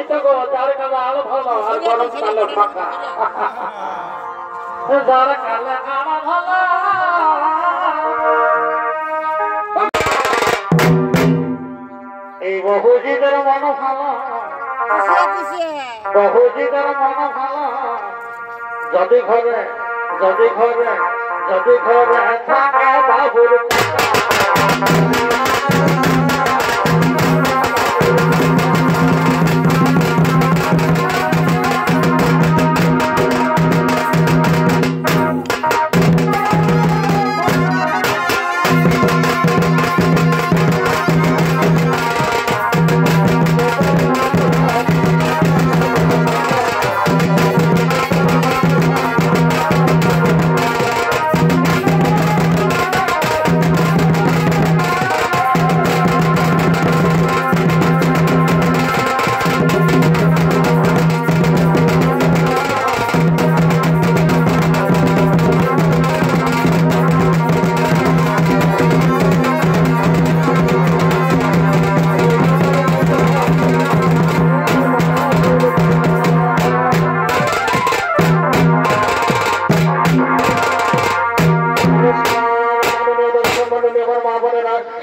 তো গো যার কালা আলো ভালো আর গরম কালো ফাঁকা যার কালা আলো ভালো এই বহুজিদের মন ভালো বহুজিদের মন ভালো যদি ঘরে যদি ঘরে যদি ঘরে থাকে বাবুর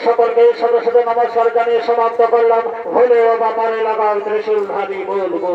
সকলকে সদস্যদের নমস্কার জানিয়ে সমাপ্ত করলাম। হলেও বাপারে লাগাও ত্রিশূল ধারী বলবো।